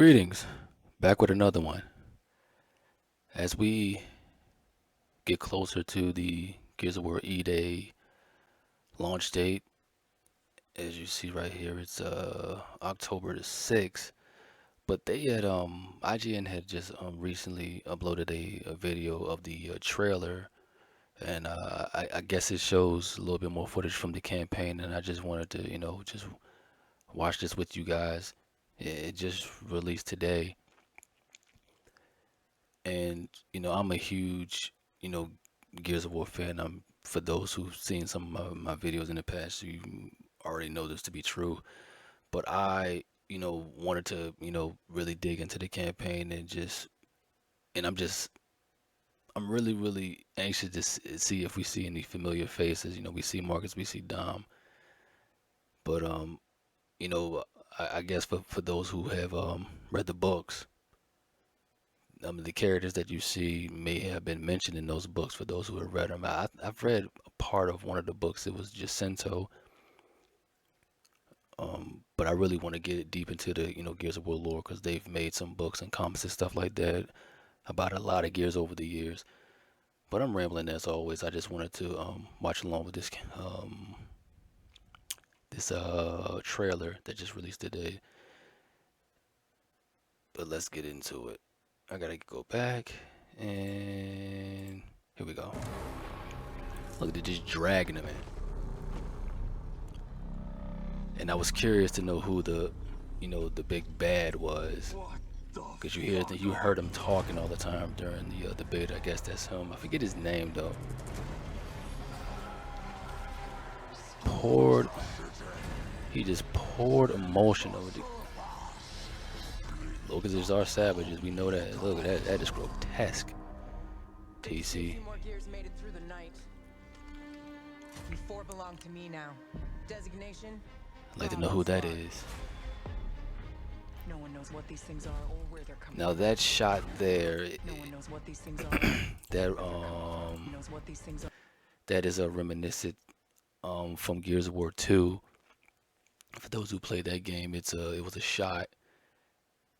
Greetings, back with another one. As we get closer to the Gears of War E-Day launch date, as you see right here, it's October the 6th. But they had IGN had just recently uploaded a video of the trailer, and I guess it shows a little bit more footage from the campaign, and I just wanted to just watch this with you guys. It just released today, and I'm a huge Gears of War fan. For those who've seen some of my videos in the past, you already know this to be true. But I wanted to really dig into the campaign and I'm really anxious to see if we see any familiar faces. We see Marcus, we see Dom, but you know I guess for those who have read the books, the characters that you see may have been mentioned in those books for those who have read them. I've read a part of one of the books. It was Jacinto, but I really want to get deep into the Gears of War lore because they've made some books and comics and stuff like that about a lot of Gears over the years. But I'm rambling as always. I just wanted to watch along with this trailer that just released today. But let's get into it. I gotta go back and here we go. Look, they're just dragging him in. And I was curious to know who the big bad was, because you heard him talking all the time during the debate. I guess that's him. I forget his name though. Poured, he just poured emotion over the Locust is our savages. We know that. Look, that is grotesque. TC. More gears made it through the night. You four belong to me now. Designation? I'd like to know who that is. No one knows what these things are or where they're coming Now from. that shot there, No one knows what these things are. that knows what these things are. that is a reminiscent from Gears of War 2. For those who played that game, it was a shot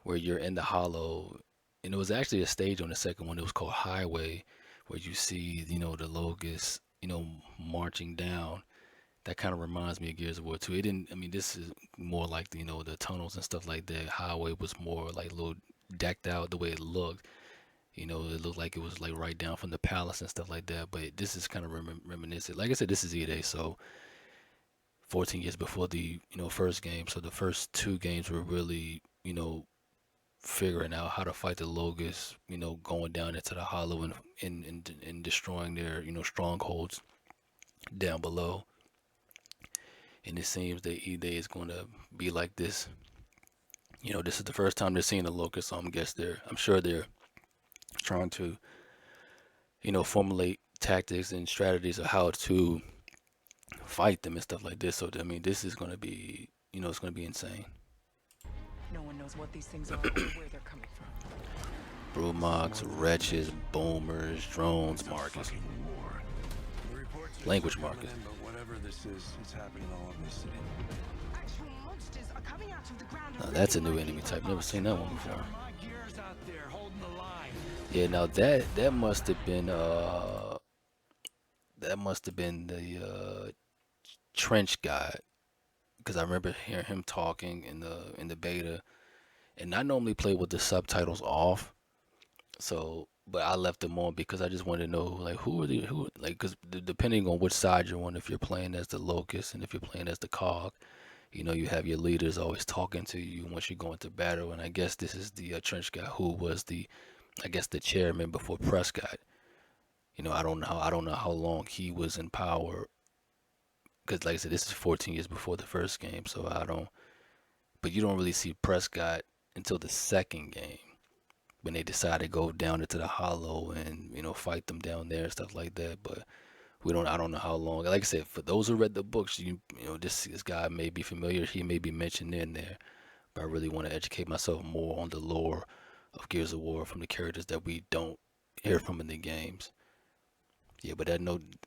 where you're in the hollow, and it was actually a stage on the second one. It was called Highway, where you see the locust marching down. That kind of reminds me of Gears of War 2. It didn't. I mean, this is more like the tunnels and stuff like that. Highway was more like a little decked out the way it looked. It looked like it was like right down from the palace and stuff like that. But this is kind of reminiscent. Like I said, this is E-Day, so 14 years before the first game. So the first two games were really figuring out how to fight the Logos, going down into the hollow and destroying their, strongholds down below. And it seems that E-Day is going to be like this. This is the first time they're seeing the Locust, so I'm sure they're trying to, formulate tactics and strategies of how to fight them and stuff like this. So I mean, this is going to be, it's going to be insane. No one knows what these things are or where they're coming from. Brumox, wretches, boomers, drones, Marcus. Language Marcus. But whatever this is, it's happening all over the city. Actual monsters are coming out of the ground. Now that's a new enemy type. Never seen that one before. My gears out there holding the line. Yeah, now that must have been the trench guy, because I remember hearing him talking in the beta, and I normally play with the subtitles off. So, but I left them on because I just wanted to know like who like, because depending on which side you're on, if you're playing as the Locust and if you're playing as the Cog, you have your leaders always talking to you once you go into battle. And I guess this is the trench guy who was I guess the chairman before Prescott. I don't know how long he was in power, because like I said, this is 14 years before the first game, so I don't. But you don't really see Prescott until the second game, when they decide to go down into the hollow and fight them down there and stuff like that. But I don't know how long. Like I said, for those who read the books, this guy may be familiar. He may be mentioned in there, but I really want to educate myself more on the lore of Gears of War from the characters that we don't hear from in the games. Yeah, but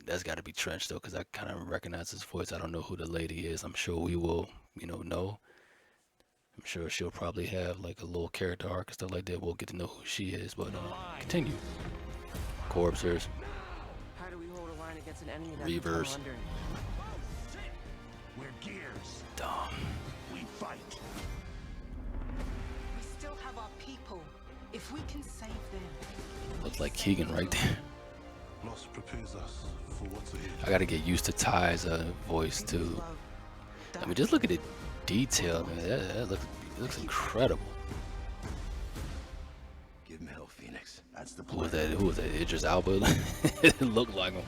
that's got to be Trench though, because I kind of recognize his voice. I don't know who the lady is. I'm sure we will, know. I'm sure she'll probably have like a little character arc and stuff like that. We'll get to know who she is, but The line. continue. Corpsers, How do we hold a line against an enemy that can tunnel Reavers, under? We're gears. dumb. We fight. We still have our people. If we can save them. Looks like Keegan right there. Loss prepares us for what's ahead. I gotta get used to Ty's voice People's too. love, I mean, just look at the detail, man. That looks incredible. Give him hell, Phoenix. That's the Who was plan. that? Who was that? Idris Elba? It looked like him.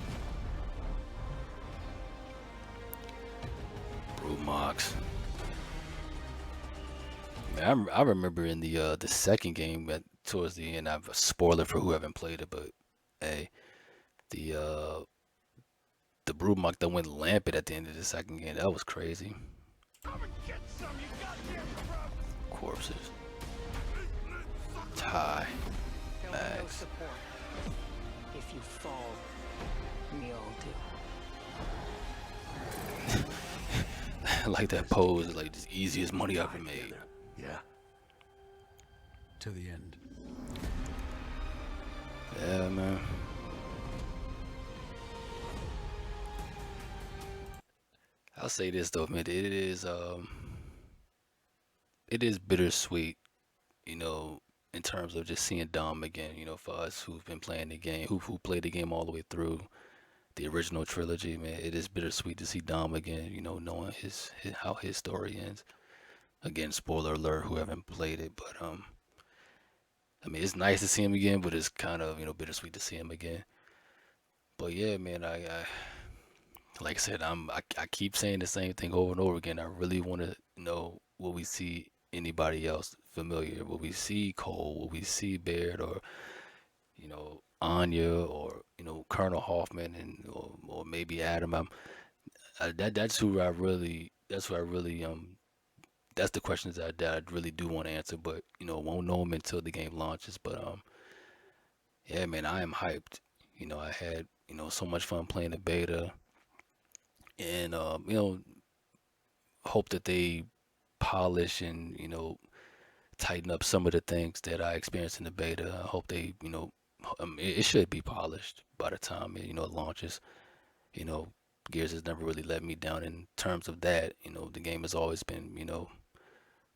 Brumox. Man, I remember in the second game towards the end. I've a spoiler for who haven't played it, but hey, the uh the Brumox that went lampant at the end of the second game. That was crazy. Come and get some, you goddamn corrupt. Corpses. Ty. there'll be no Max. support. If you fall, we all do. I like that pose. Like the easiest money I've ever made. Yeah. To the end. Yeah, man. I'll say this though, man. It is bittersweet, you know, in terms of just seeing Dom again. You know, for us who've been playing the game, who played the game all the way through the original trilogy, man. It is bittersweet to see Dom again. You know, knowing his how his story ends. Again, spoiler alert, who haven't played it, but I mean, it's nice to see him again, but it's kind of bittersweet to see him again. But yeah, man, I like I said, I keep saying the same thing over and over again. I really want to know, will we see anybody else familiar? Will we see Cole? Will we see Baird or Anya or Colonel Hoffman or maybe Adam? That's who I really that's the questions that I really do want to answer, but won't know them until the game launches. But yeah, man, I am hyped. I had so much fun playing the beta, and hope that they polish and tighten up some of the things that I experienced in the beta. I hope they it should be polished by the time it launches. You know, Gears has never really let me down in terms of that. The game has always been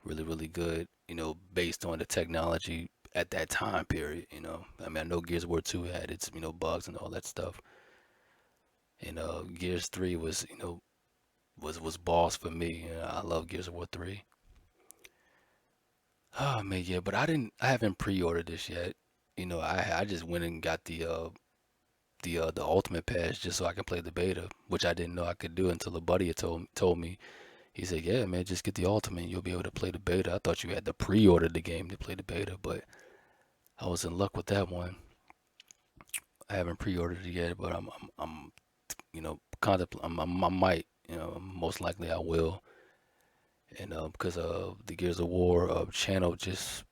really really good. Based on the technology at that time period. I mean, I know Gears of War 2 had its bugs and all that stuff, and Gears 3 was was boss for me. I love Gears of War 3. Oh man, yeah, but I haven't pre-ordered this yet. I just went and got the ultimate pass just so I can play the beta, which I didn't know I could do until a buddy had told me. He said, "Yeah, man, just get the ultimate. You'll be able to play the beta." I thought you had to pre-order the game to play the beta, but I was in luck with that one. I haven't pre-ordered it yet, but I'm contemplating. I might, most likely I will. And because the Gears of War channel just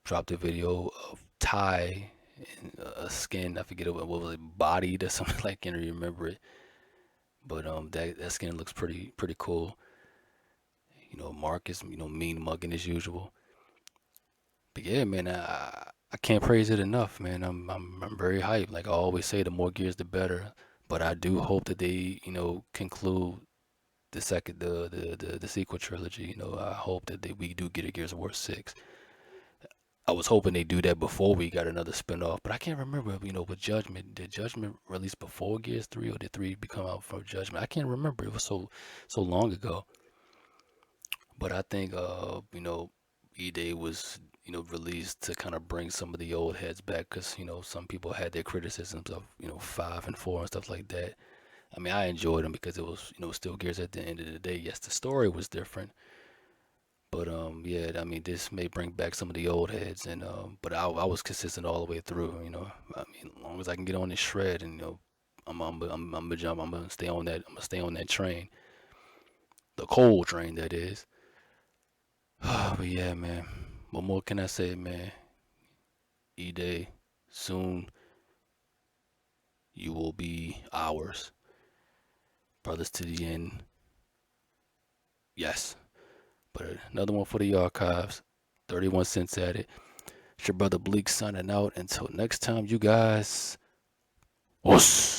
dropped a video of Ty in a skin. I forget what was it, bodied or something like. I can't really remember it, but that skin looks pretty cool. Marcus, mean mugging as usual. But yeah, man, I can't praise it enough, man. I'm very hyped. Like I always say, the more Gears, the better. But I do hope that they, conclude the sequel trilogy. I hope that we do get a Gears of War 6. I was hoping they do that before we got another spin-off, but I can't remember, with Judgment. Did Judgment release before Gears 3 or did 3 become out for Judgment? I can't remember. It was so long ago. But I think E-Day was, released to kind of bring some of the old heads back because, some people had their criticisms of, 5 and 4 and stuff like that. I mean, I enjoyed them because it was, still Gears at the end of the day. Yes, the story was different, but yeah, I mean, this may bring back some of the old heads, and but I was consistent all the way through. I mean, as long as I can get on this shred, and I'm gonna jump. I'm gonna stay on that. I'm gonna stay on that train, the cold train that is. But yeah, man. What more can I say, man? E-Day, soon you will be ours, brothers to the end. Yes. But another one for the archives. 31 cents at it. It's your brother Bleak signing out. Until next time, you guys. Us.